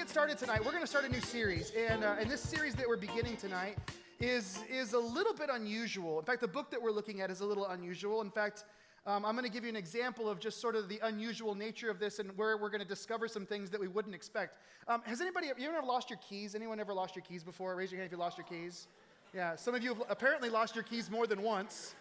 get started tonight, we're going to start a new series. And this series that we're beginning tonight is a little bit unusual. In fact, the book that we're looking at is a little unusual. In fact, I'm going to give you an example of just sort of the unusual nature of this and where we're going to discover some things that we wouldn't expect. Has anybody, you ever lost your keys? Anyone ever lost your keys before? Raise your hand if you lost your keys. Yeah, some of you have apparently lost your keys more than once.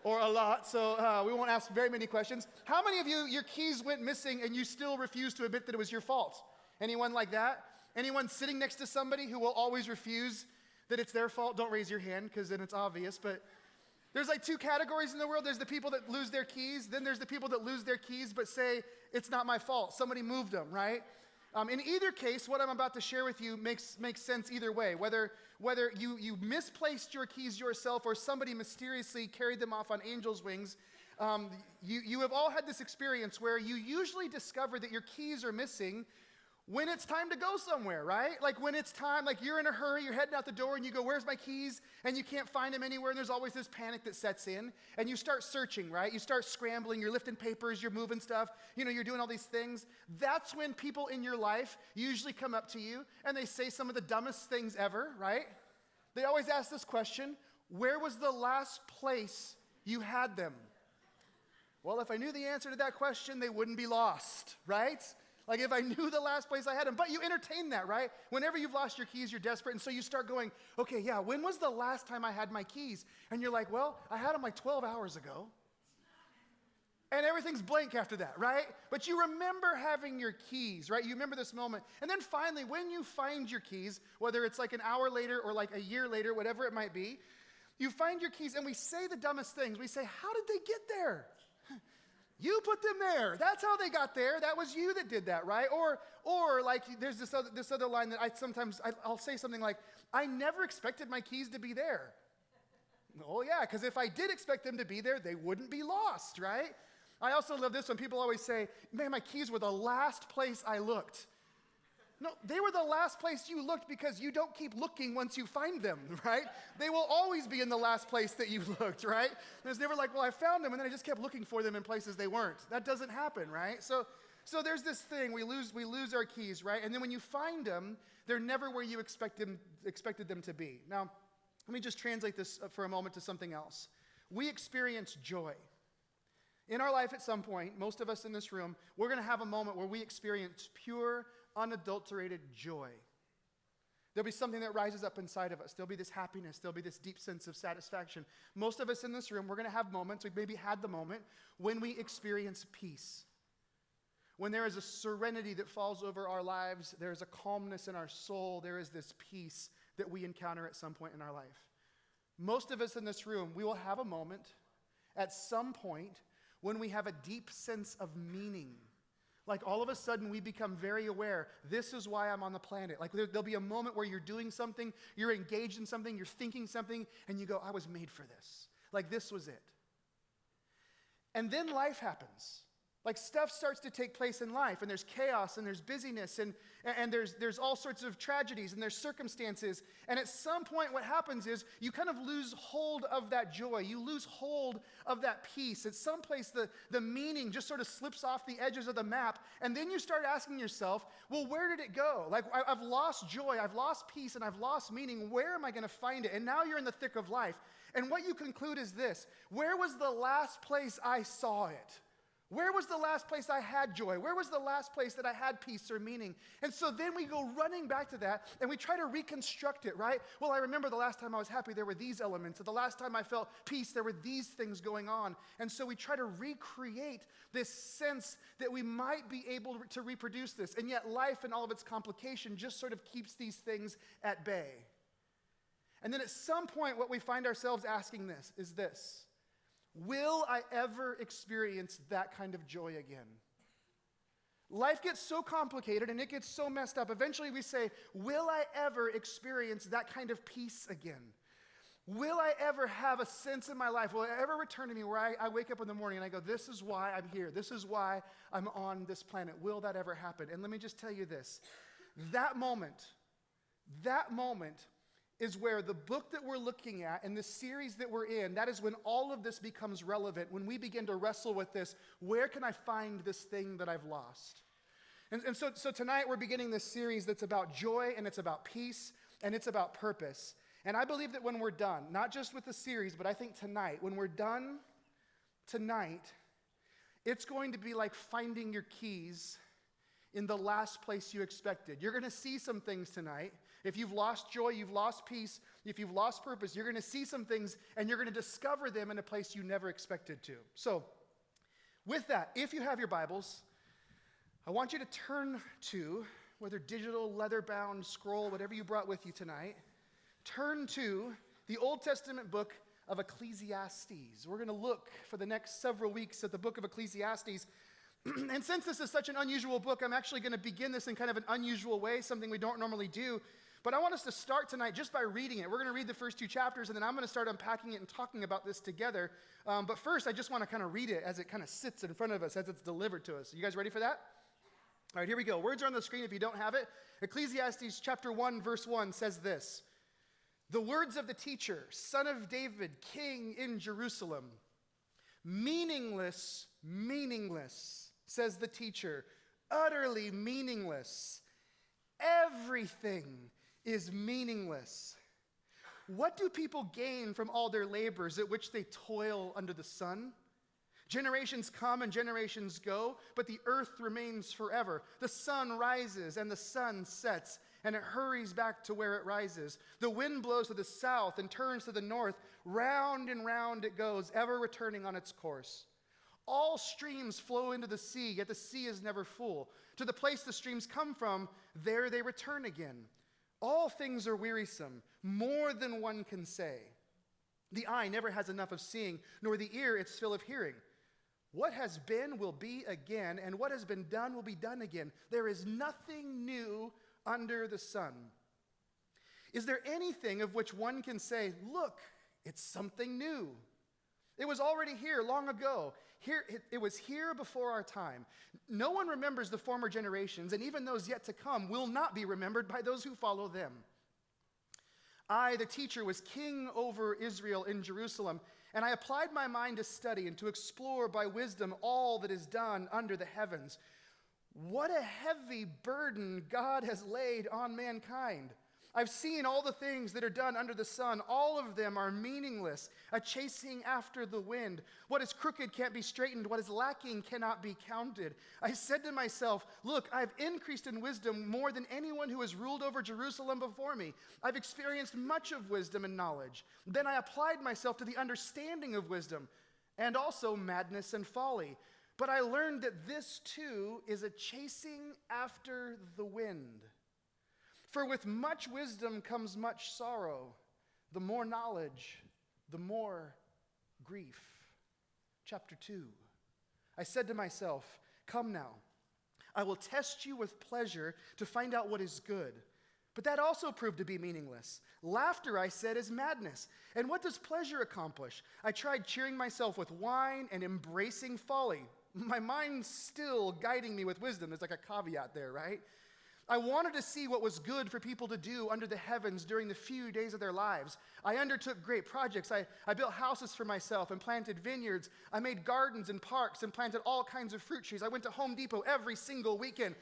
Or a lot, so we won't ask very many questions. How many of you, your keys went missing and you still refuse to admit that it was your fault? Anyone like that? Anyone sitting next to somebody who will always refuse that it's their fault? Don't raise your hand, because then it's obvious, but there's like two categories in the world. There's the people that lose their keys, then there's the people that lose their keys but say, it's not my fault, somebody moved them, right? In either case, what I'm about to share with you makes sense either way. Whether you misplaced your keys yourself or somebody mysteriously carried them off on angel's wings, you have all had this experience where you usually discover that your keys are missing when it's time to go somewhere, right? Like when it's time, like you're in a hurry, you're heading out the door and you go, where's my keys? And you can't find them anywhere, and there's always this panic that sets in, and you start searching, right? You start scrambling, you're lifting papers, you're moving stuff, you're doing all these things. That's when people in your life usually come up to you and they say some of the dumbest things ever, right? They always ask this question: where was the last place you had them? Well, if I knew the answer to that question, they wouldn't be lost, right? Like if I knew the last place I had them. But you entertain that, right? Whenever you've lost your keys, you're desperate. And so you start going, okay, yeah, when was the last time I had my keys? And you're like, well, I had them like 12 hours ago. And everything's blank after that, right? But you remember having your keys, right? You remember this moment. And then finally, when you find your keys, whether it's like an hour later or like a year later, whatever it might be, you find your keys and we say the dumbest things. We say, how did they get there? You put them there. That's how they got there. That was you that did that, right? Or like there's this other line that I'll say something like, I never expected my keys to be there. Oh yeah, because if I did expect them to be there, they wouldn't be lost, right? I also love this when people always say, man, my keys were the last place I looked. No, they were the last place you looked because you don't keep looking once you find them, right? They will always be in the last place that you looked, right? There's never like, well, I found them and then I just kept looking for them in places they weren't. That doesn't happen, right? So there's this thing, we lose our keys, right? And then when you find them, they're never where you expected them to be. Now, let me just translate this for a moment to something else. We experience joy. In our life at some point, most of us in this room, we're going to have a moment where we experience pure, unadulterated joy. There'll be something that rises up inside of us. There'll be this happiness. There'll be this deep sense of satisfaction. Most of us in this room, we're going to have moments, we've maybe had the moment, when we experience peace. When there is a serenity that falls over our lives, there is a calmness in our soul, there is this peace that we encounter at some point in our life. Most of us in this room, we will have a moment at some point when we have a deep sense of meaning. Like all of a sudden we become very aware, this is why I'm on the planet. Like there'll be a moment where you're doing something, you're engaged in something, you're thinking something, and you go, I was made for this. Like this was it. And then life happens. Like stuff starts to take place in life, and there's chaos, and there's busyness, and there's all sorts of tragedies, and there's circumstances. And at some point what happens is you kind of lose hold of that joy. You lose hold of that peace. At some place the meaning just sort of slips off the edges of the map, and then you start asking yourself, well, where did it go? Like I've lost joy, I've lost peace, and I've lost meaning. Where am I going to find it? And now you're in the thick of life. And what you conclude is this: where was the last place I saw it? Where was the last place I had joy? Where was the last place that I had peace or meaning? And so then we go running back to that and we try to reconstruct it, right? Well, I remember the last time I was happy, there were these elements. Or the last time I felt peace, there were these things going on. And so we try to recreate this sense that we might be able to reproduce this. And yet life and all of its complication just sort of keeps these things at bay. And then at some point what we find ourselves asking is this: will I ever experience that kind of joy again? Life gets so complicated and it gets so messed up. Eventually we say, will I ever experience that kind of peace again? Will I ever have a sense in my life, will it ever return to me where I wake up in the morning and I go, this is why I'm here. This is why I'm on this planet. Will that ever happen? And let me just tell you this. That moment is where the book that we're looking at and the series that we're in, that is when all of this becomes relevant, when we begin to wrestle with this, where can I find this thing that I've lost? And so tonight we're beginning this series that's about joy, and it's about peace, and it's about purpose. And I believe that when we're done, not just with the series, but I think tonight, when we're done tonight, it's going to be like finding your keys in the last place you expected. You're going to see some things tonight. If you've lost joy, you've lost peace, if you've lost purpose, you're going to see some things, and you're going to discover them in a place you never expected to. So, with that, if you have your Bibles, I want you to turn to, whether digital, leather-bound, scroll, whatever you brought with you tonight, turn to the Old Testament book of Ecclesiastes. We're going to look for the next several weeks at the book of Ecclesiastes. And since this is such an unusual book, I'm actually going to begin this in kind of an unusual way, something we don't normally do. But I want us to start tonight just by reading it. We're going to read the first 2 chapters, and then I'm going to start unpacking it and talking about this together. But first, I just want to kind of read it as it kind of sits in front of us, as it's delivered to us. You guys ready for that? All right, here we go. Words are on the screen if you don't have it. Ecclesiastes chapter 1, verse 1 says this: "The words of the teacher, son of David, king in Jerusalem. Meaningless, meaningless, says the teacher, utterly meaningless. Everything is meaningless. What do people gain from all their labors at which they toil under the sun? Generations come and generations go, but the earth remains forever. The sun rises and the sun sets, and it hurries back to where it rises. The wind blows to the south and turns to the north. Round and round it goes, ever returning on its course. All streams flow into the sea, yet the sea is never full. To the place the streams come from, there they return again. All things are wearisome, more than one can say. The eye never has enough of seeing, nor the ear its fill of hearing. What has been will be again, and what has been done will be done again. There is nothing new under the sun. Is there anything of which one can say, look, it's something new? It was already here long ago. It was here before our time. No one remembers the former generations, and even those yet to come will not be remembered by those who follow them. I, the teacher, was king over Israel in Jerusalem, and I applied my mind to study and to explore by wisdom all that is done under the heavens. What a heavy burden God has laid on mankind. I've seen all the things that are done under the sun. All of them are meaningless, a chasing after the wind. What is crooked can't be straightened. What is lacking cannot be counted. I said to myself, look, I've increased in wisdom more than anyone who has ruled over Jerusalem before me. I've experienced much of wisdom and knowledge. Then I applied myself to the understanding of wisdom and also madness and folly. But I learned that this too is a chasing after the wind. For with much wisdom comes much sorrow. The more knowledge, the more grief." Chapter 2. I said to myself, come now, I will test you with pleasure to find out what is good. But that also proved to be meaningless. Laughter, I said, is madness. And what does pleasure accomplish? I tried cheering myself with wine and embracing folly. My mind still guiding me with wisdom. There's like a caveat there, right? I wanted to see what was good for people to do under the heavens during the few days of their lives. I undertook great projects. I built houses for myself and planted vineyards. I made gardens and parks and planted all kinds of fruit trees. I went to Home Depot every single weekend.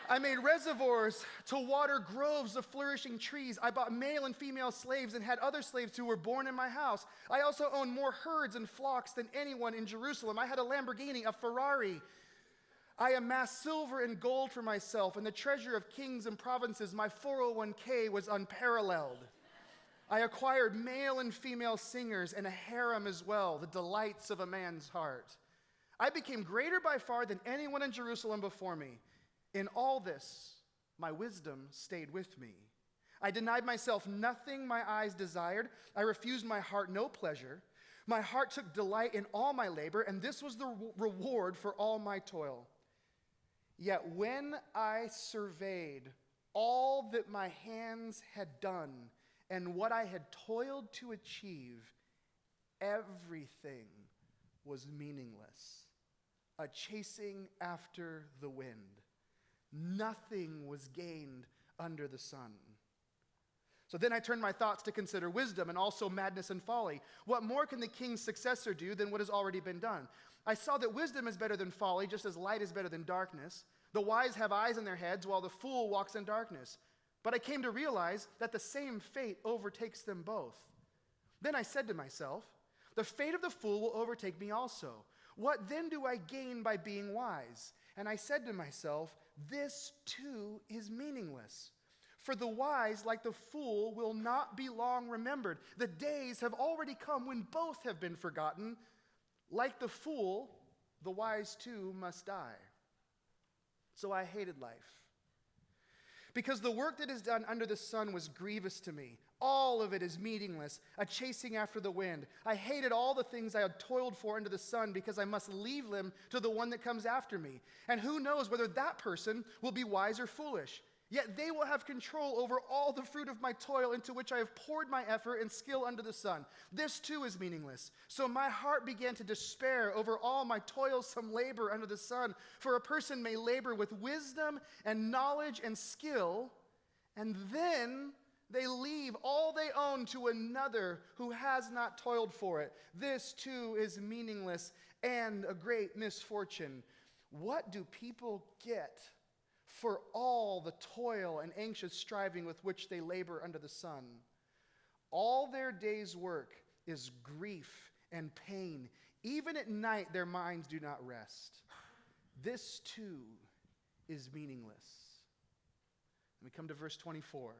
I made reservoirs to water groves of flourishing trees. I bought male and female slaves and had other slaves who were born in my house. I also owned more herds and flocks than anyone in Jerusalem. I had a Lamborghini, a Ferrari. I amassed silver and gold for myself and the treasure of kings and provinces. My 401k was unparalleled. I acquired male and female singers and a harem as well, the delights of a man's heart. I became greater by far than anyone in Jerusalem before me. In all this, my wisdom stayed with me. I denied myself nothing my eyes desired. I refused my heart no pleasure. My heart took delight in all my labor, and this was the reward for all my toil. Yet when I surveyed all that my hands had done and what I had toiled to achieve, everything was meaningless, a chasing after the wind. Nothing was gained under the sun. So then I turned my thoughts to consider wisdom and also madness and folly. What more can the king's successor do than what has already been done? I saw that wisdom is better than folly, just as light is better than darkness. The wise have eyes in their heads, while the fool walks in darkness. But I came to realize that the same fate overtakes them both. Then I said to myself, the fate of the fool will overtake me also. What then do I gain by being wise? And I said to myself, this too is meaningless. For the wise, like the fool, will not be long remembered. The days have already come when both have been forgotten. Like the fool, the wise too must die. So I hated life, because the work that is done under the sun was grievous to me. All of it is meaningless, a chasing after the wind. I hated all the things I had toiled for under the sun, because I must leave them to the one that comes after me. And who knows whether that person will be wise or foolish. Yet they will have control over all the fruit of my toil, into which I have poured my effort and skill under the sun. This too is meaningless. So my heart began to despair over all my toilsome labor under the sun. For a person may labor with wisdom and knowledge and skill, and then they leave all they own to another who has not toiled for it. This too is meaningless and a great misfortune. What do people get for all the toil and anxious striving with which they labor under the sun? All their day's work is grief and pain. Even at night their minds do not rest. This too is meaningless. And we come to verse 24.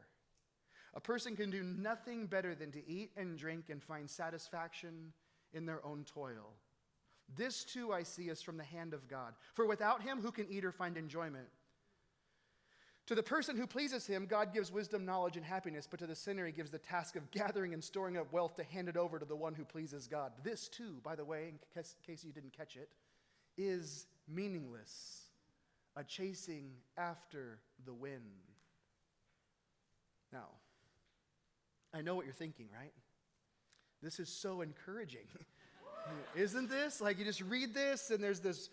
A person can do nothing better than to eat and drink and find satisfaction in their own toil. This too I see is from the hand of God. For without him, who can eat or find enjoyment? To the person who pleases him, God gives wisdom, knowledge, and happiness, but to the sinner he gives the task of gathering and storing up wealth to hand it over to the one who pleases God. This too, by the way, in case you didn't catch it, is meaningless, a chasing after the wind. Now, I know what you're thinking, right? This is so encouraging. Isn't this? Like, you just read this and there's this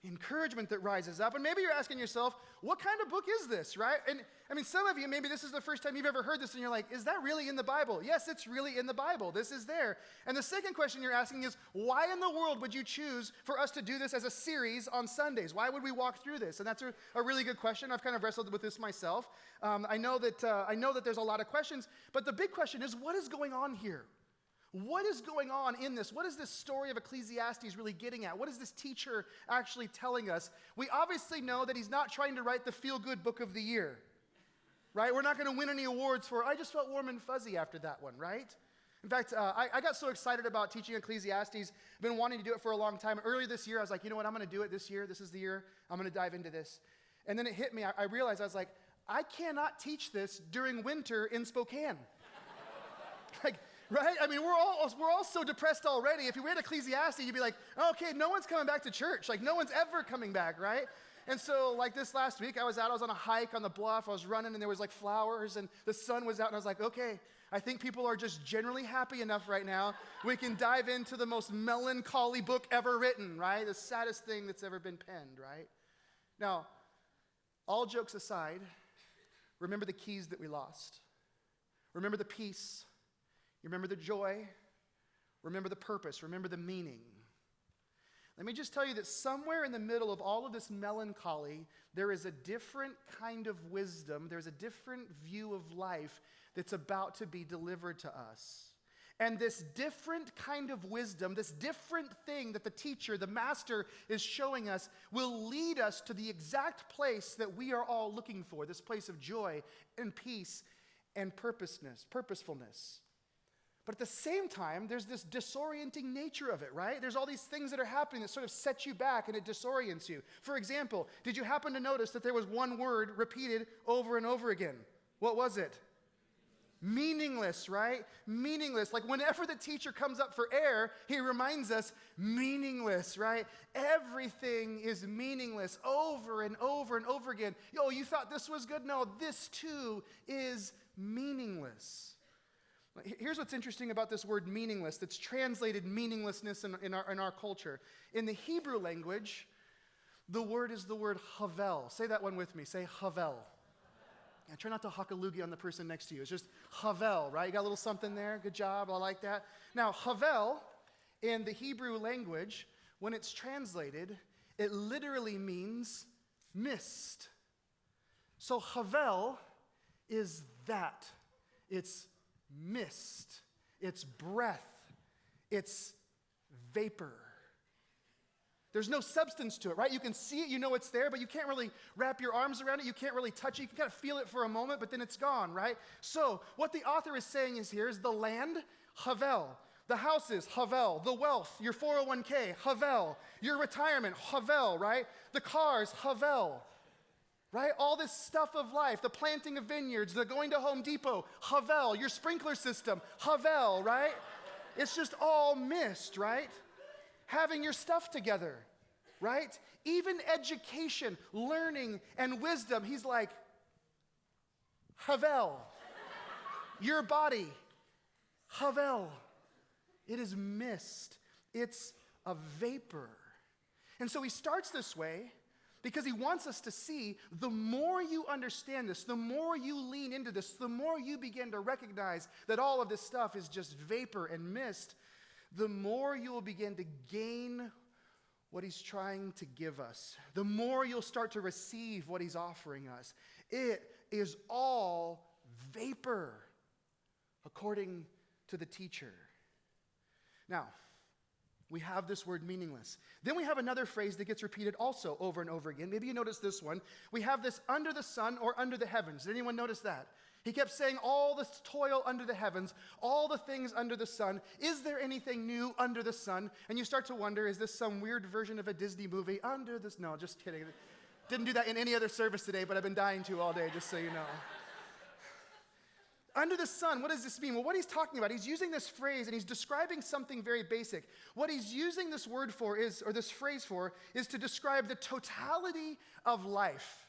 encouragement that rises up. And maybe you're asking yourself, what kind of book is this, right? And I mean, some of you, maybe this is the first time you've ever heard this and you're like, is that really in the Bible? Yes, it's really in the Bible. This is there. And the second question you're asking is, why in the world would you choose for us to do this as a series on Sundays? Why would we walk through this? And that's a really good question. I've kind of wrestled with this myself. I know that there's a lot of questions, but the big question is, what is going on here? What is going on in this? What is this story of Ecclesiastes really getting at? What is this teacher actually telling us? We obviously know that he's not trying to write the feel-good book of the year, right? We're not going to win any awards for, I just felt warm and fuzzy after that one, right? In fact, I got so excited about teaching Ecclesiastes. I've been wanting to do it for a long time. Earlier this year, I was like, you know what? I'm going to do it this year. This is the year. I'm going to dive into this. And then it hit me. I realized, I was like, I cannot teach this during winter in Spokane. Right? I mean, we're all so depressed already. If you read Ecclesiastes, you'd be like, okay, no one's coming back to church. Like, no one's ever coming back, right? And so, like, this last week, I was on a hike on the bluff. I was running, and there was, like, flowers, and the sun was out, and I was like, okay, I think people are just generally happy enough right now. We can dive into the most melancholy book ever written, right? The saddest thing that's ever been penned, right? Now, all jokes aside, remember the keys that we lost. Remember the peace. You remember the joy, remember the purpose, remember the meaning. Let me just tell you that somewhere in the middle of all of this melancholy, there is a different kind of wisdom, there's a different view of life that's about to be delivered to us. And this different kind of wisdom, this different thing that the teacher, the master is showing us, will lead us to the exact place that we are all looking for, this place of joy and peace and purposefulness. But at the same time, there's this disorienting nature of it, right? There's all these things that are happening that sort of set you back and it disorients you. For example, did you happen to notice that there was one word repeated over and over again? What was it? Meaningless, right? Meaningless. Like whenever the teacher comes up for air, he reminds us, meaningless, right? Everything is meaningless over and over and over again. Yo, you thought this was good? No, this too is meaningless. Here's what's interesting about this word meaningless that's translated meaninglessness in our culture. In the Hebrew language, the word is the word havel. Say that one with me. Say havel. And try not to huck a loogie on the person next to you. It's just havel, right? You got a little something there. Good job. I like that. Now, havel in the Hebrew language, when it's translated, it literally means mist. So havel is that. It's mist. It's breath. It's vapor. There's no substance to it, right? You can see it, you know it's there, but you can't really wrap your arms around it. You can't really touch it. You can kind of feel it for a moment, but then it's gone, right? So what the author is saying is here is the land, havel. The houses, havel. The wealth, your 401k, havel. Your retirement, havel, right? The cars, havel, right? All this stuff of life, the planting of vineyards, the going to Home Depot, havel. Your sprinkler system, havel, right? It's just all mist, right? Having your stuff together, right? Even education, learning, and wisdom, he's like, havel. Your body, havel. It is mist. It's a vapor. And so he starts this way because he wants us to see the more you understand this, the more you lean into this, the more you begin to recognize that all of this stuff is just vapor and mist, the more you will begin to gain what he's trying to give us. The more you'll start to receive what he's offering us. It is all vapor, according to the teacher. Now, we have this word meaningless. Then we have another phrase that gets repeated also over and over again. Maybe you notice this one. We have this under the sun or under the heavens. Did anyone notice that? He kept saying all this toil under the heavens, all the things under the sun. Is there anything new under the sun? And you start to wonder, is this some weird version of a Disney movie? Under this? No, just kidding. Didn't do that in any other service today, but I've been dying to all day, just so you know. Under the sun, what does this mean? Well, what he's talking about, he's using this phrase and he's describing something very basic. What he's using this word for is, or this phrase for, is to describe the totality of life.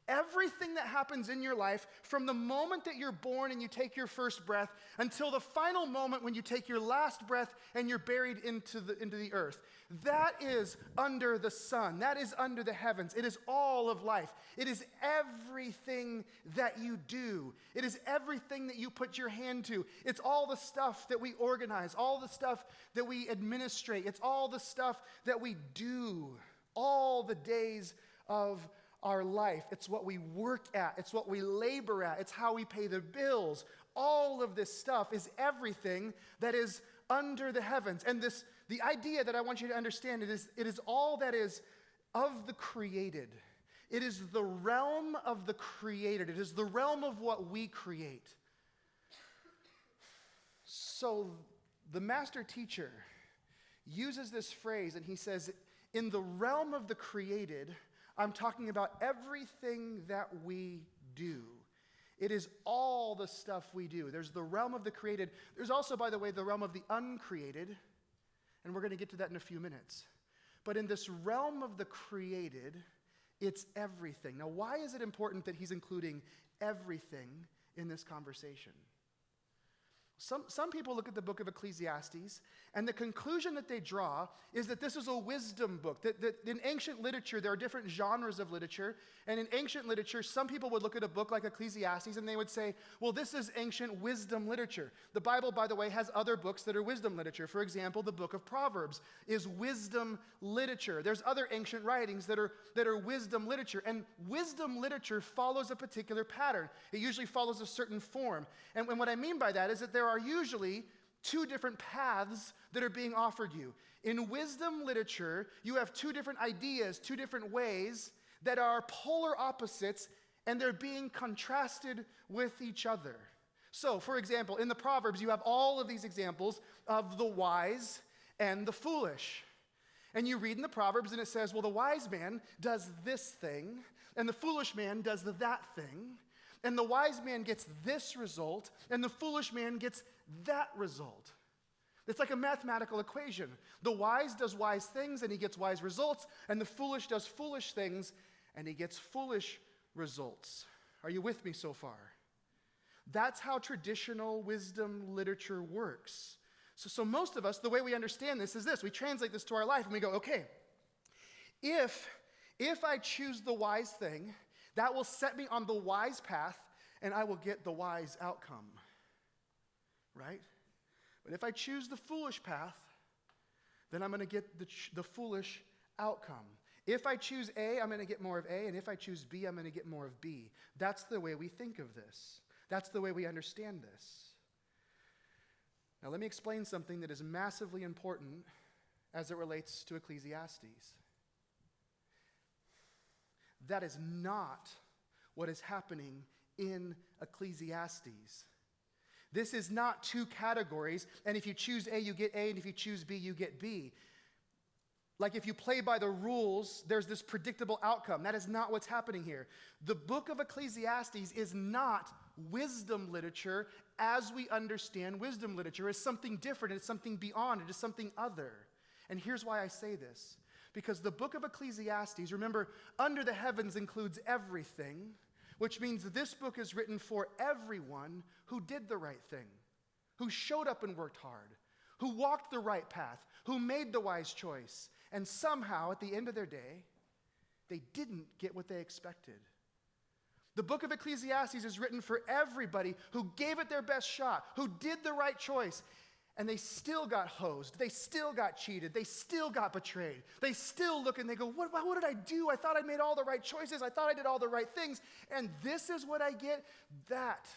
Everything that happens in your life, from the moment that you're born and you take your first breath until the final moment when you take your last breath and you're buried into the earth. That is under the sun. That is under the heavens. It is all of life. It is everything that you do. It is everything that you put your hand to. It's all the stuff that we organize, all the stuff that we administrate. It's all the stuff that we do all the days of our life. It's what we work at. It's what we labor at. It's how we pay the bills. All of this stuff is everything that is under the heavens. And the idea that I want you to understand it is all that is of the created. It is the realm of the created. It is the realm of what we create. So the master teacher uses this phrase and he says, in the realm of the created, I'm talking about everything that we do. It is all the stuff we do. There's the realm of the created. There's also, by the way, the realm of the uncreated. And we're going to get to that in a few minutes. But in this realm of the created, it's everything. Now, why is it important that he's including everything in this conversation? Some people look at the book of Ecclesiastes, and the conclusion that they draw is that this is a wisdom book. That in ancient literature, there are different genres of literature. And in ancient literature, some people would look at a book like Ecclesiastes, and they would say, well, this is ancient wisdom literature. The Bible, by the way, has other books that are wisdom literature. For example, the book of Proverbs is wisdom literature. There's other ancient writings that are wisdom literature. And wisdom literature follows a particular pattern. It usually follows a certain form. And what I mean by that is that there are usually two different paths that are being offered you. In wisdom literature, you have two different ideas, two different ways that are polar opposites, and they're being contrasted with each other. So, for example, in the Proverbs, you have all of these examples of the wise and the foolish. And you read in the Proverbs, and it says, well, the wise man does this thing, and the foolish man does that thing. And the wise man gets this result, and the foolish man gets that result. It's like a mathematical equation. The wise does wise things, and he gets wise results, and the foolish does foolish things, and he gets foolish results. Are you with me so far? That's how traditional wisdom literature works. So most of us, the way we understand this is this. We translate this to our life, and we go, okay, if I choose the wise thing, that will set me on the wise path, and I will get the wise outcome, right? But if I choose the foolish path, then I'm going to get the foolish outcome. If I choose A, I'm going to get more of A, and if I choose B, I'm going to get more of B. That's the way we think of this. That's the way we understand this. Now, let me explain something that is massively important as it relates to Ecclesiastes. That is not what is happening in Ecclesiastes. This is not two categories, and if you choose A, you get A, and if you choose B, you get B. Like if you play by the rules, there's this predictable outcome. That is not what's happening here. The book of Ecclesiastes is not wisdom literature as we understand wisdom literature. It's something different. It's something beyond. It is something other. And here's why I say this. Because the book of Ecclesiastes, remember, under the heavens includes everything, which means this book is written for everyone who did the right thing, who showed up and worked hard, who walked the right path, who made the wise choice, and somehow, at the end of their day, they didn't get what they expected. The book of Ecclesiastes is written for everybody who gave it their best shot, who did the right choice, and they still got hosed. They still got cheated. They still got betrayed. They still look and they go, what did I do? I thought I made all the right choices. I thought I did all the right things, and this is what I get? That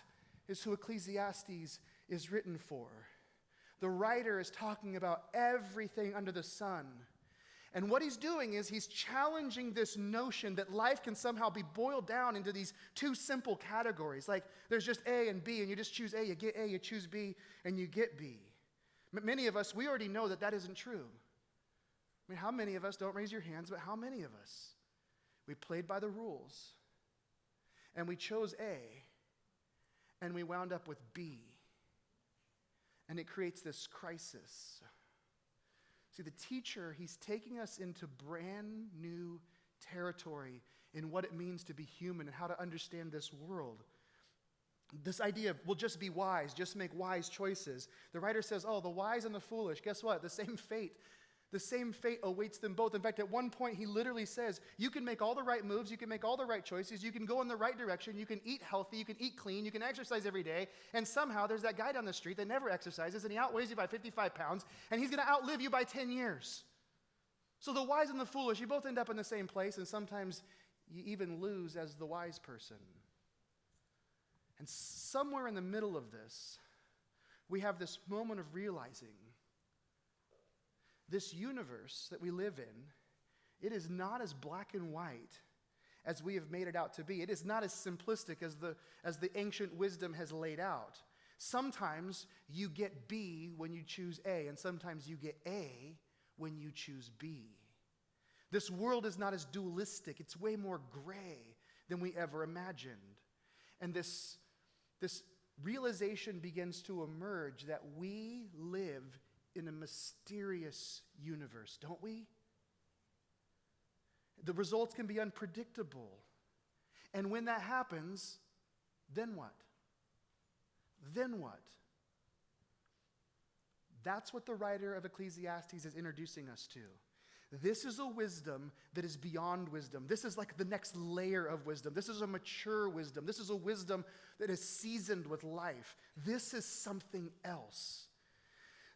is who Ecclesiastes is written for. The writer is talking about everything under the sun. And what he's doing is he's challenging this notion that life can somehow be boiled down into these two simple categories. Like there's just A and B, and you just choose A, you get A, you choose B, and you get B. Many of us, we already know that that isn't true. I mean, how many of us, don't raise your hands, but how many of us, we played by the rules, and we chose A, and we wound up with B. And it creates this crisis. See, the teacher, he's taking us into brand new territory in what it means to be human and how to understand this world. This idea of, we'll just be wise, just make wise choices. The writer says, the wise and the foolish, guess what? The same fate awaits them both. In fact, at one point, he literally says, you can make all the right moves, you can make all the right choices, you can go in the right direction, you can eat healthy, you can eat clean, you can exercise every day, and somehow there's that guy down the street that never exercises, and he outweighs you by 55 pounds, and he's going to outlive you by 10 years. So the wise and the foolish, you both end up in the same place, and sometimes you even lose as the wise person. And somewhere in the middle of this, we have this moment of realizing this universe that we live in, it is not as black and white as we have made it out to be. It is not as simplistic as the ancient wisdom has laid out. Sometimes you get B when you choose A, and sometimes you get A when you choose B. This world is not as dualistic. It's way more gray than we ever imagined. And this realization begins to emerge that we live in a mysterious universe, don't we? The results can be unpredictable. And when that happens, then what? Then what? That's what the writer of Ecclesiastes is introducing us to. This is a wisdom that is beyond wisdom. This is like the next layer of wisdom. This is a mature wisdom. This is a wisdom that is seasoned with life. This is something else.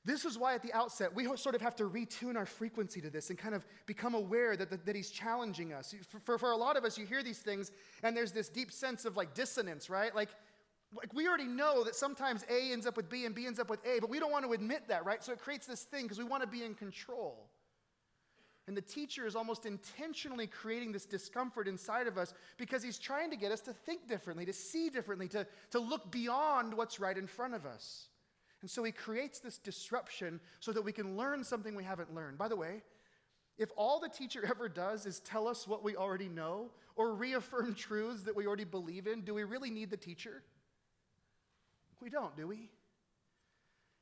This is why at the outset, we sort of have to retune our frequency to this and kind of become aware that he's challenging us. For a lot of us, you hear these things, and there's this deep sense of like dissonance, right? Like we already know that sometimes A ends up with B and B ends up with A, but we don't want to admit that, right? So it creates this thing because we want to be in control. And the teacher is almost intentionally creating this discomfort inside of us because he's trying to get us to think differently, to see differently, to look beyond what's right in front of us. And so he creates this disruption so that we can learn something we haven't learned. By the way, if all the teacher ever does is tell us what we already know or reaffirm truths that we already believe in, do we really need the teacher? We don't, do we?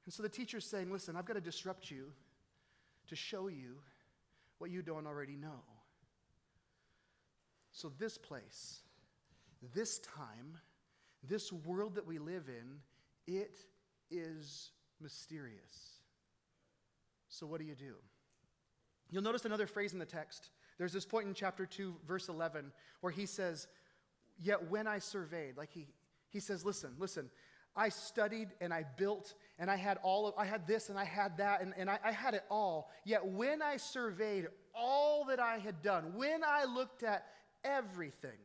And so the teacher's saying, listen, I've got to disrupt you to show you what you don't already know. So this place, this time, this world that we live in, it is mysterious. So what do? You'll notice another phrase in the text. There's this point in chapter 2, verse 11, where he says, yet when I surveyed, like He says, listen, I studied and I built and I had this and I had that and I had it all. Yet when I surveyed all that I had done, when I looked at everything,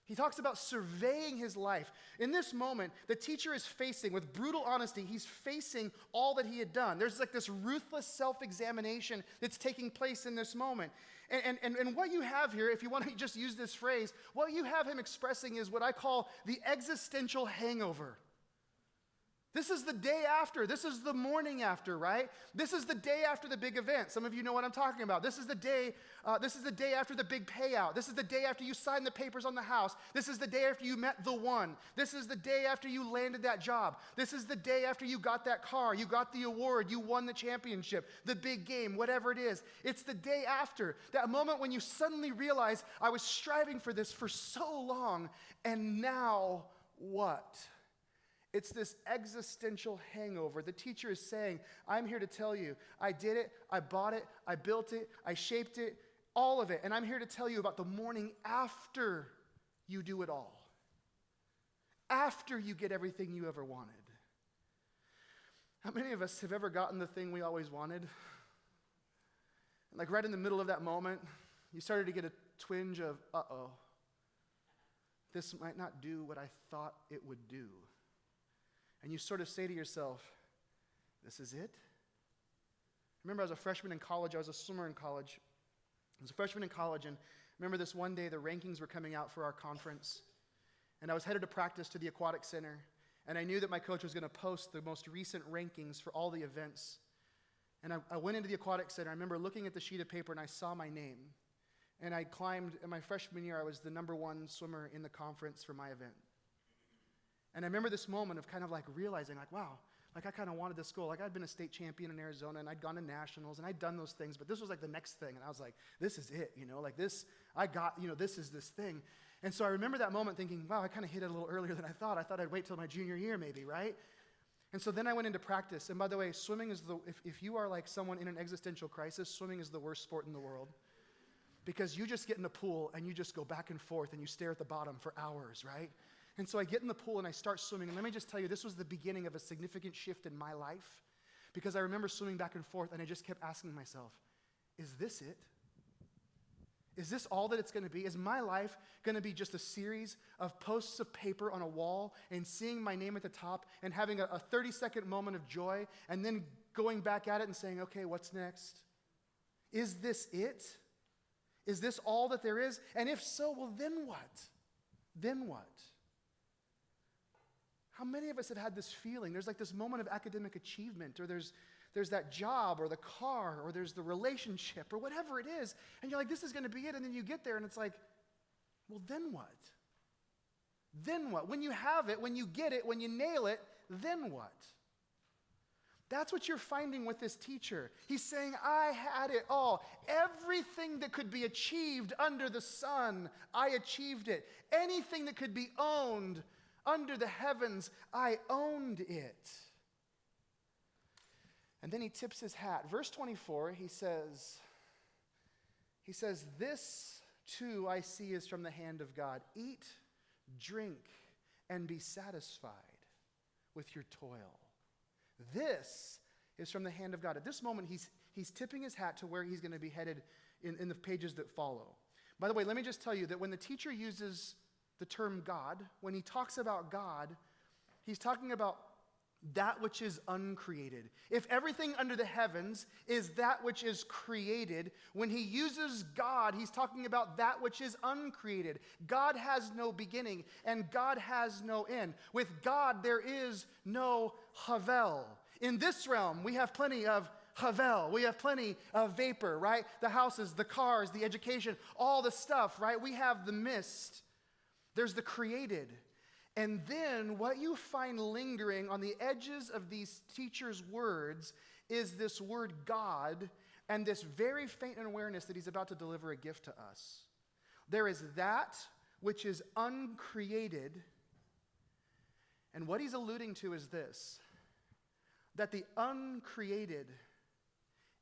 he talks about surveying his life. In this moment, the teacher is facing, with brutal honesty, he's facing all that he had done. There's like this ruthless self-examination that's taking place in this moment. And what you have here, if you want to just use this phrase, what you have him expressing is what I call the existential hangover. This is the day after. This is the morning after, right? This is the day after the big event. Some of you know what I'm talking about. This is the day after the big payout. This is the day after you signed the papers on the house. This is the day after you met the one. This is the day after you landed that job. This is the day after you got that car, you got the award, you won the championship, the big game, whatever it is. It's the day after, that moment when you suddenly realize, I was striving for this for so long, and now what? It's this existential hangover. The teacher is saying, I'm here to tell you, I did it, I bought it, I built it, I shaped it, all of it. And I'm here to tell you about the morning after you do it all. After you get everything you ever wanted. How many of us have ever gotten the thing we always wanted? And like right in the middle of that moment, you started to get a twinge of, this might not do what I thought it would do. And you sort of say to yourself, this is it? I remember I was a freshman in college. I was a swimmer in college. I was a freshman in college, and I remember this one day the rankings were coming out for our conference. And I was headed to practice to the aquatic center, and I knew that my coach was going to post the most recent rankings for all the events. And I went into the aquatic center. I remember looking at the sheet of paper, and I saw my name. And I climbed, in my freshman year, I was the number one swimmer in the conference for my event. And I remember this moment of kind of like realizing, like, wow, like I kind of wanted this goal. Like I'd been a state champion in Arizona, and I'd gone to nationals, and I'd done those things, but this was like the next thing. And I was like, this is it, like this, this is this thing. And so I remember that moment thinking, wow, I kind of hit it a little earlier than I thought. I thought I'd wait till my junior year maybe, right? And so then I went into practice. And by the way, swimming is if you are like someone in an existential crisis, swimming is the worst sport in the world. Because you just get in the pool, and you just go back and forth, and you stare at the bottom for hours, right? And so I get in the pool and I start swimming. And let me just tell you, this was the beginning of a significant shift in my life. Because I remember swimming back and forth, and I just kept asking myself, is this it? Is this all that it's going to be? Is my life going to be just a series of posts of paper on a wall and seeing my name at the top and having a 30-second moment of joy and then going back at it and saying, okay, what's next? Is this it? Is this all that there is? And if so, well, then what? Then what? How many of us have had this feeling? There's like this moment of academic achievement, or there's that job, or the car, or there's the relationship, or whatever it is, and you're like, this is going to be it, and then you get there, and it's like, well, then what? Then what? When you have it, when you get it, when you nail it, then what? That's what you're finding with this teacher. He's saying, I had it all. Everything that could be achieved under the sun, I achieved it. Anything that could be owned under the heavens, I owned it. And then he tips his hat. Verse 24, he says, this too I see is from the hand of God. Eat, drink, and be satisfied with your toil. This is from the hand of God. At this moment, he's tipping his hat to where he's going to be headed in the pages that follow. By the way, let me just tell you that when the teacher uses the term God, when he talks about God, he's talking about that which is uncreated. If everything under the heavens is that which is created, when he uses God, he's talking about that which is uncreated. God has no beginning, and God has no end. With God, there is no havel. In this realm, we have plenty of havel. We have plenty of vapor, right? The houses, the cars, the education, all the stuff, right? We have the mist. There's the created. And then what you find lingering on the edges of these teachers' words is this word God and this very faint awareness that he's about to deliver a gift to us. There is that which is uncreated, and what he's alluding to is this, that the uncreated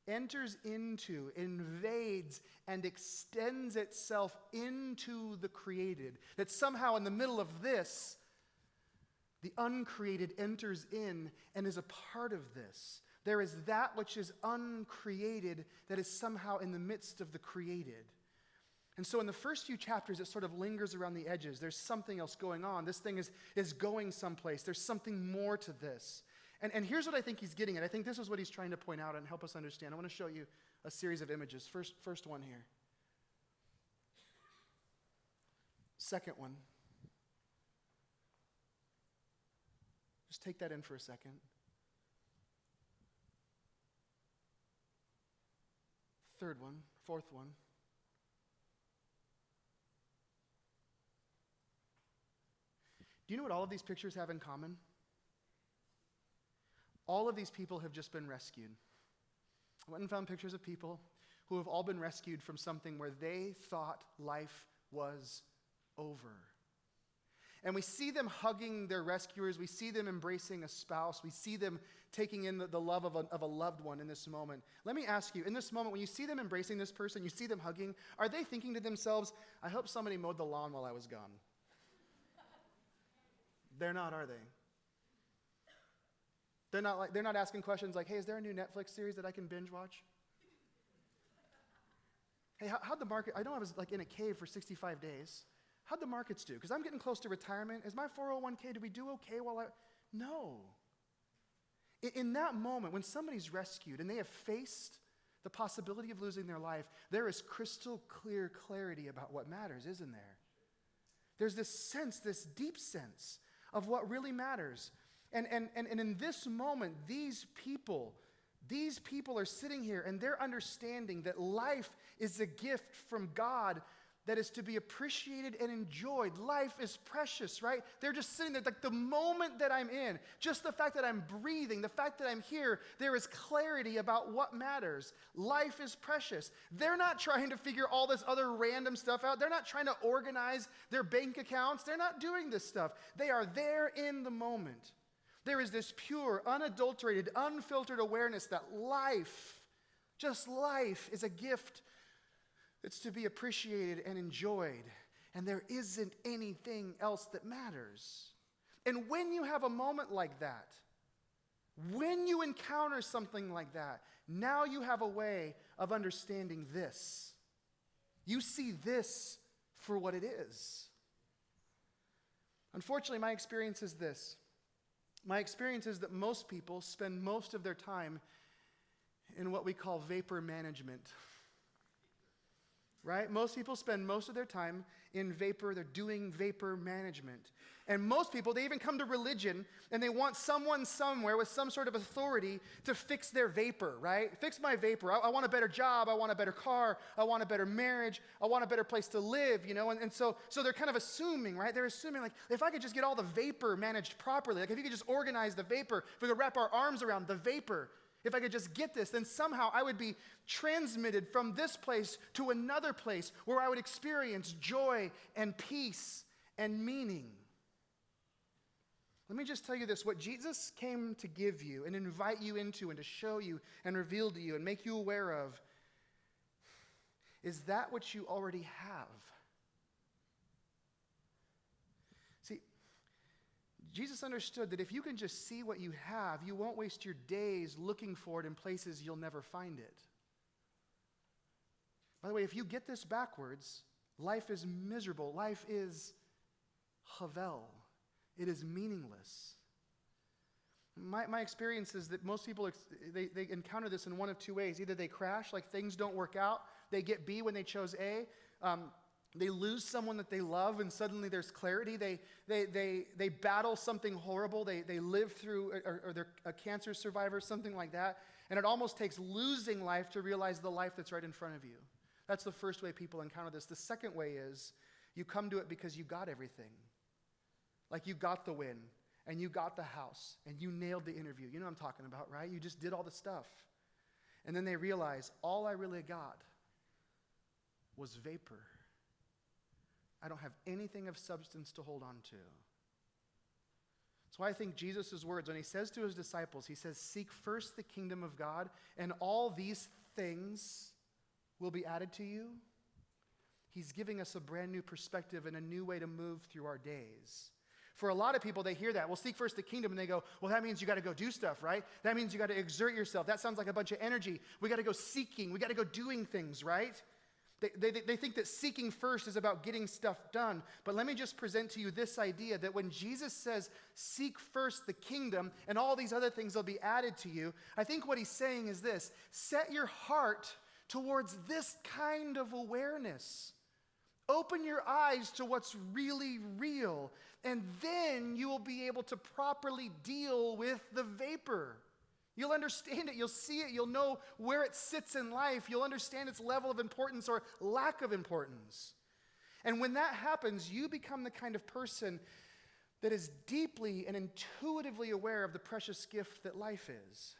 enters into, invades, and extends itself into the created. That somehow in the middle of this, The uncreated enters in and is a part of this. There is that which is uncreated that is somehow in the midst of the created. And so in the first few chapters, it sort of lingers around the edges. There's something else going on. This thing is going someplace. There's something more to this. And here's what I think he's getting at. I think this is what he's trying to point out and help us understand. I want to show you a series of images. First one here. Second one. Just take that in for a second. Third one, fourth one. Do you know what all of these pictures have in common? All of these people have just been rescued. I went and found pictures of people who have all been rescued from something where they thought life was over. And we see them hugging their rescuers. We see them embracing a spouse. We see them taking in the love of a loved one in this moment. Let me ask you, in this moment, when you see them embracing this person, you see them hugging, are they thinking to themselves, I hope somebody mowed the lawn while I was gone? They're not, are they? They're not asking questions like, hey, is there a new Netflix series that I can binge watch? Hey, how'd the market, I know I was like in a cave for 65 days. How'd the markets do? Because I'm getting close to retirement. Is my 401k, do we do okay No. In that moment, when somebody's rescued and they have faced the possibility of losing their life, there is crystal clear clarity about what matters, isn't there? There's this sense, this deep sense of what really matters. And in this moment, these people are sitting here and they're understanding that life is a gift from God that is to be appreciated and enjoyed. Life is precious, right? They're just sitting there, like the moment that I'm in, just the fact that I'm breathing, the fact that I'm here, there is clarity about what matters. Life is precious. They're not trying to figure all this other random stuff out. They're not trying to organize their bank accounts. They're not doing this stuff. They are there in the moment. There is this pure, unadulterated, unfiltered awareness that life, just life, is a gift. It's to be appreciated and enjoyed. And there isn't anything else that matters. And when you have a moment like that, when you encounter something like that, now you have a way of understanding this. You see this for what it is. Unfortunately, my experience is this. My experience is that most people spend most of their time in what we call vapor management. Right? Most people spend most of their time in vapor. They're doing vapor management. And most people, they even come to religion and they want someone somewhere with some sort of authority to fix their vapor, right? Fix my vapor. I want a better job. I want a better car. I want a better marriage. I want a better place to live, you know? And so they're kind of assuming, right? They're assuming like, if I could just get all the vapor managed properly, like if you could just organize the vapor, if we could wrap our arms around the vapor, if I could just get this, then somehow I would be transmitted from this place to another place where I would experience joy and peace and meaning. Let me just tell you this. What Jesus came to give you and invite you into and to show you and reveal to you and make you aware of is that which you already have. See, Jesus understood that if you can just see what you have, you won't waste your days looking for it in places you'll never find it. By the way, if you get this backwards, life is miserable. Life is havel. It is meaningless. My experience is that most people, they encounter this in one of two ways. Either they crash, like things don't work out. They get B when they chose A. They lose someone that they love, and suddenly there's clarity. They battle something horrible. They live through, or they're a cancer survivor, something like that. And it almost takes losing life to realize the life that's right in front of you. That's the first way people encounter this. The second way is you come to it because you got everything. Like you got the win, and you got the house, and you nailed the interview. You know what I'm talking about, right? You just did all the stuff. And then they realize, all I really got was vapor. I don't have anything of substance to hold on to. That's why I think Jesus' words, when he says to his disciples, he says, seek first the kingdom of God, and all these things will be added to you. He's giving us a brand new perspective and a new way to move through our days. For a lot of people, they hear that. Well, seek first the kingdom, and they go, well, that means you got to go do stuff, right? That means you got to exert yourself. That sounds like a bunch of energy. We got to go seeking. We got to go doing things, right? They think that seeking first is about getting stuff done. But let me just present to you this idea that when Jesus says, seek first the kingdom, and all these other things will be added to you, I think what he's saying is this: set your heart towards this kind of awareness. Open your eyes to what's really real, and then you will be able to properly deal with the vapor. You'll understand it, you'll see it, you'll know where it sits in life, you'll understand its level of importance or lack of importance. And when that happens, you become the kind of person that is deeply and intuitively aware of the precious gift that life is.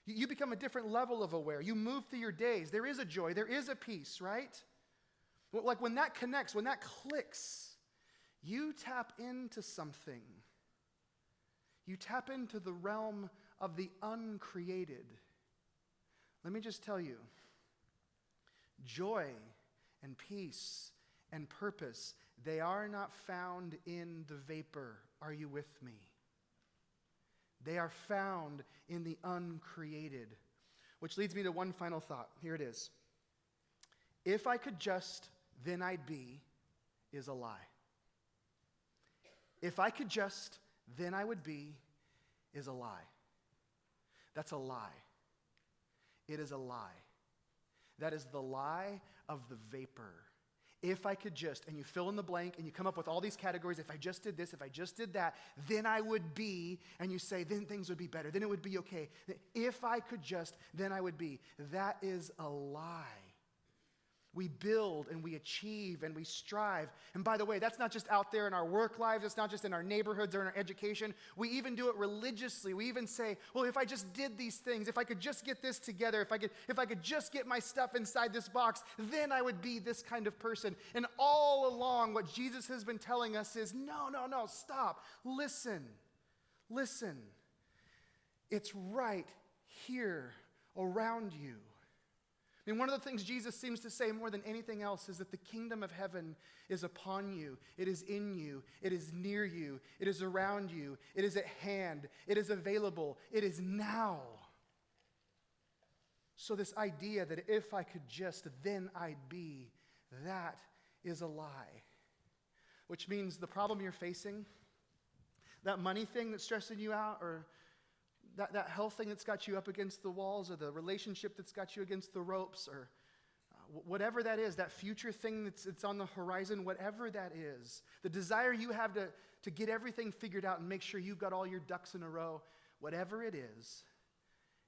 You become a different level of aware. You move through your days. There is a joy, there is a peace, right? Like when that connects, when that clicks, you tap into something. You tap into the realm of the uncreated. Let me just tell you, joy and peace and purpose, they are not found in the vapor. Are you with me? They are found in the uncreated. Which leads me to one final thought. Here it is. If I could just, then I'd be, is a lie. If I could just, then I would be, is a lie. That's a lie. It is a lie. That is the lie of the vapor. If I could just, and you fill in the blank, and you come up with all these categories. If I just did this, if I just did that, then I would be, and you say, then things would be better, then it would be okay. If I could just, then I would be. That is a lie. We build and we achieve and we strive. And by the way, that's not just out there in our work lives. It's not just in our neighborhoods or in our education. We even do it religiously. We even say, well, if I just did these things, if I could just get this together, if I could just get my stuff inside this box, then I would be this kind of person. And all along, what Jesus has been telling us is, no, stop. Listen. It's right here around you. And one of the things Jesus seems to say more than anything else is that the kingdom of heaven is upon you. It is in you. It is near you. It is around you. It is at hand. It is available. It is now. So this idea that if I could just, then I'd be, that is a lie. Which means the problem you're facing, that money thing that's stressing you out, or that health thing that's got you up against the walls, or the relationship that's got you against the ropes, or whatever that is, that future thing that's on the horizon, whatever that is, the desire you have to get everything figured out and make sure you've got all your ducks in a row, whatever it is,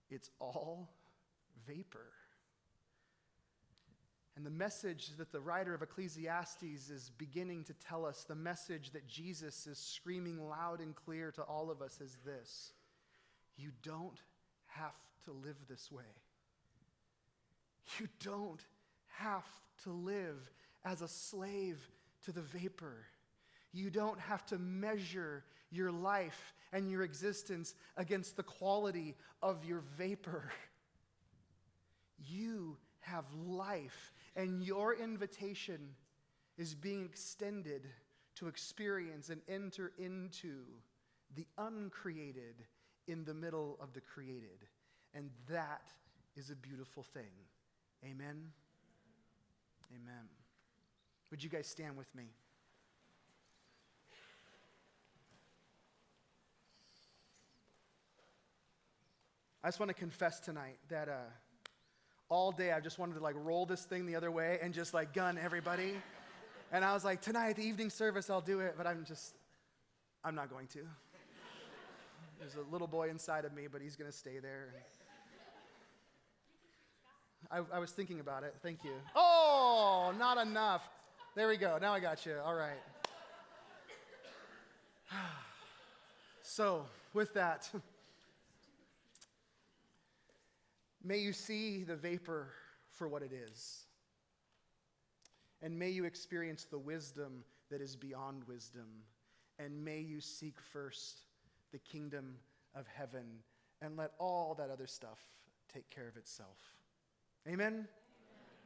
it's all vapor. And the message that the writer of Ecclesiastes is beginning to tell us, the message that Jesus is screaming loud and clear to all of us is this: you don't have to live this way. You don't have to live as a slave to the vapor. You don't have to measure your life and your existence against the quality of your vapor. You have life, and your invitation is being extended to experience and enter into the uncreated in the middle of the created. And that is a beautiful thing. Amen? Amen. Would you guys stand with me? I just want to confess tonight that all day I just wanted to roll this thing the other way and just gun everybody. And I was like, tonight at the evening service I'll do it, but I'm not going to. There's a little boy inside of me, but he's going to stay there. I was thinking about it. Thank you. Oh, not enough. There we go. Now I got you. All right. So, with that, may you see the vapor for what it is. And may you experience the wisdom that is beyond wisdom. And may you seek first the kingdom of heaven, and let all that other stuff take care of itself. Amen?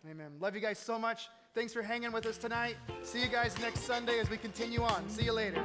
Amen. Love you guys so much. Thanks for hanging with us tonight. See you guys next Sunday as we continue on. See you later.